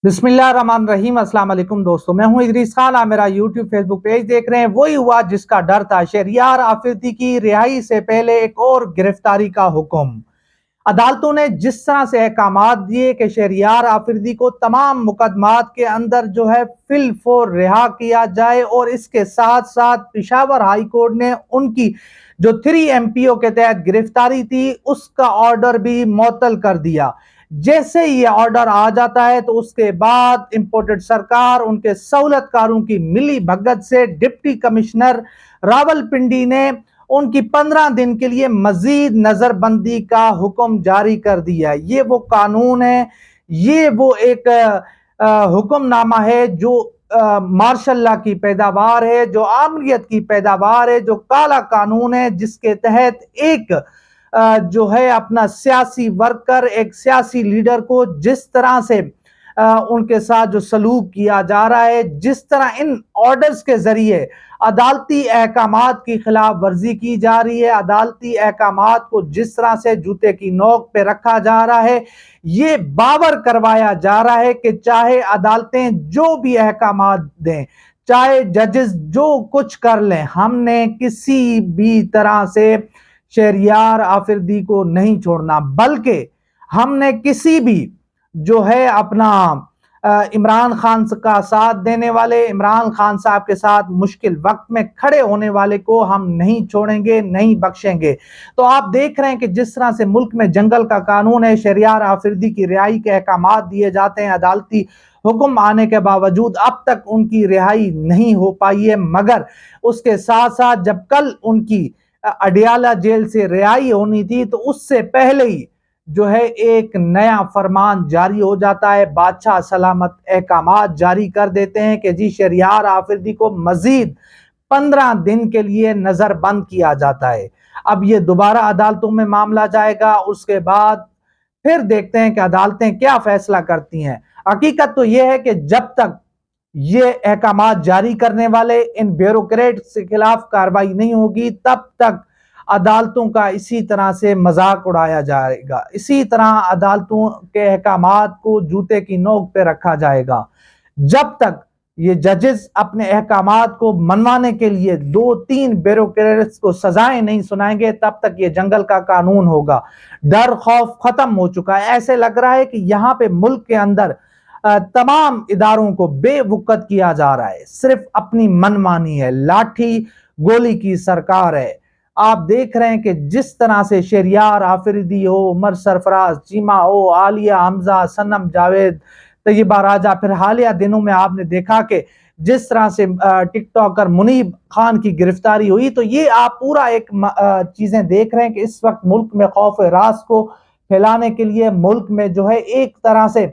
बिस्मिल्लाहिर्रहमानिर्रहीम। अस्सलाम वालेकुम दोस्तों, मैं हूं इदरीस खान। आप मेरा यूट्यूब फेसबुक पेज देख रहे हैं। वही हुआ जिसका डर था। शहरियार आफरीदी की रिहाई से पहले एक और गिरफ्तारी का हुक्म। अदालतों ने जिस तरह से अहकामात दिए कि शहरियार आफरीदी को तमाम मुकदमात के अंदर जो है फिल फोर रिहा किया जाए, और इसके साथ साथ पेशावर हाई कोर्ट ने उनकी जो 3 MPO के तहत गिरफ्तारी थी उसका ऑर्डर भी मुअत्तल कर दिया। जैसे ही ये ऑर्डर आ जाता है तो उसके बाद इंपोर्टेड सरकार उनके सहूलतकारों की मिली भगत से डिप्टी कमिश्नर रावलपिंडी ने उनकी 15 दिन के लिए मजीद नजरबंदी का हुक्म जारी कर दिया। ये वो कानून है, ये वो एक हुक्मनामा है जो मार्शल लॉ की पैदावार है, जो आमरीत की पैदावार है, जो काला कानून है, जिसके तहत एक जो है अपना सियासी वर्कर, एक सियासी लीडर को जिस तरह से उनके साथ जो सलूक किया जा रहा है, जिस तरह इन ऑर्डर्स के जरिए अदालती अहकामात की खिलाफ वर्जी की जा रही है, अदालती अहकामात को जिस तरह से जूते की नोक पे रखा जा रहा है, ये बावर करवाया जा रहा है कि चाहे अदालतें जो भी अहकामात दें, चाहे जजेस जो कुछ कर लें, हमने किसी भी तरह से शहरियार आफरीदी को नहीं छोड़ना, बल्कि हमने किसी भी जो है अपना इमरान खान का साथ देने वाले, इमरान खान साहब के साथ मुश्किल वक्त में खड़े होने वाले को हम नहीं छोड़ेंगे, नहीं बख्शेंगे। तो आप देख रहे हैं कि जिस तरह से मुल्क में जंगल का कानून है, शहरियार आफरीदी की रिहाई के अहकामात दिए जाते हैं, अदालती हुक्म आने के बावजूद अब तक उनकी रिहाई नहीं हो पाई है। मगर उसके साथ साथ जब कल उनकी अडियाला जेल से रिहाई होनी थी तो उससे पहले ही जो है एक नया फरमान जारी हो जाता है। बादशाह सलामत अहकामात जारी कर देते हैं कि जी शहरियार आफरीदी को मजीद 15 दिन के लिए नजरबंद किया जाता है। अब ये दोबारा अदालतों में मामला जाएगा, उसके बाद फिर देखते हैं कि अदालतें क्या फैसला करती हैं। हकीकत तो यह है कि जब तक ये अहकामात जारी करने वाले इन ब्यूरोक्रेट के खिलाफ कार्रवाई नहीं होगी, तब तक अदालतों का इसी तरह से मजाक उड़ाया जाएगा, इसी तरह अदालतों के अहकामात को जूते की नोक पे रखा जाएगा। जब तक ये जजेस अपने अहकामात को मनवाने के लिए 2-3 ब्यूरोक्रेट्स को सजाएं नहीं सुनाएंगे, तब तक ये जंगल का कानून होगा। डर खौफ खत्म हो चुका है। ऐसे लग रहा है कि यहाँ पे मुल्क के अंदर तमाम इदारों को बेवकूफ किया जा रहा है, सिर्फ अपनी मनमानी है, लाठी गोली की सरकार है। आप देख रहे हैं कि जिस तरह से शहरियार आफरीदी हो, उमर सरफराज, चीमा हो, आलिया हमजा, सनम जावेद, तैयबा राजा, फिर हालिया दिनों में आपने देखा कि जिस तरह से टिकटॉकर मुनीब खान की गिरफ्तारी हुई, तो ये आप पूरा एक चीजें देख रहे हैं कि इस वक्त मुल्क में खौफ रास को फैलाने के लिए, मुल्क में जो है एक तरह से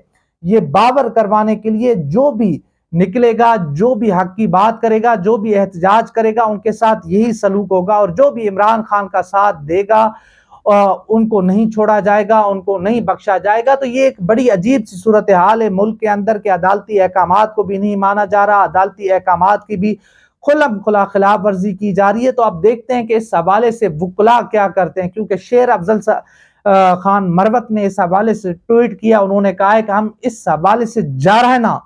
ये बावर करवाने के लिए जो भी निकलेगा, जो भी हक की बात करेगा, जो भी एहतजाज करेगा, उनके साथ यही सलूक होगा। और जो भी इमरान खान का साथ देगा उनको नहीं छोड़ा जाएगा, उनको नहीं बख्शा जाएगा। तो ये एक बड़ी अजीब सी सूरत हाल है मुल्क के अंदर के अदालती अहकामात को भी नहीं माना जा रहा, अदालती अहकामात की भी खुल्लम खुला खिलाफ वर्जी की जा रही है। तो अब देखते हैं कि इस हवाले से वुकला क्या करते हैं, क्योंकि शेर अफजल खान मरवत ने इस हवाले से ट्वीट किया। उन्होंने कहा है कि हम इस हवाले से जारहाना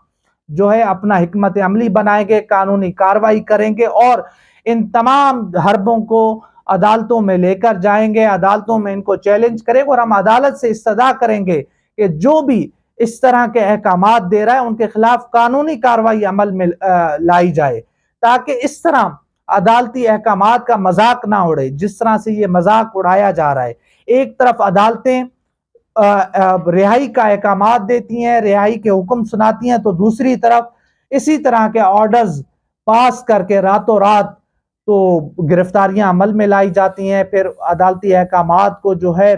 जो है अपना हिकमत अमली बनाएंगे, कानूनी कार्रवाई करेंगे और इन तमाम हरबों को अदालतों में लेकर जाएंगे, अदालतों में इनको चैलेंज करेंगे और हम अदालत से इस्तदा करेंगे कि जो भी इस तरह के अहकामात दे रहा है उनके खिलाफ कानूनी कार्रवाई अमल में लाई जाए, ताकि इस तरह अदालती अहकामात का मजाक ना उड़े जिस तरह से ये मजाक उड़ाया जा रहा है। एक तरफ अदालतें रिहाई का अहकामात देती हैं, रिहाई के हुक्म सुनाती हैं, तो दूसरी तरफ इसी तरह के ऑर्डर्स पास करके रातों रात तो गिरफ्तारियां अमल में लाई जाती हैं, फिर अदालती अहकामात को जो है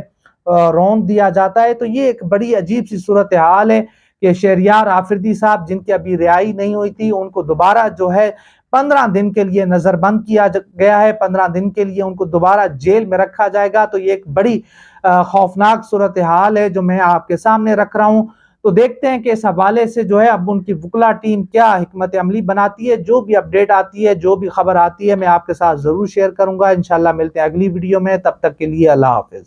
रौंद दिया जाता है। तो ये एक बड़ी अजीब सी सूरत हाल है कि शहरियार आफरीदी साहब जिनकी अभी रिहाई नहीं हुई थी, उनको दोबारा जो है 15 दिन के लिए नजरबंद किया गया है, 15 दिन के लिए उनको दोबारा जेल में रखा जाएगा। तो ये एक बड़ी खौफनाक सूरत हाल है जो मैं आपके सामने रख रहा हूं। तो देखते हैं कि इस हवाले से जो है अब उनकी वुकला टीम क्या हिकमत अमली बनाती है। जो भी अपडेट आती है, जो भी खबर आती है, मैं आपके साथ जरूर शेयर करूंगा। इंशाल्लाह मिलते हैं अगली वीडियो में, तब तक के लिए अल्लाह हाफिज।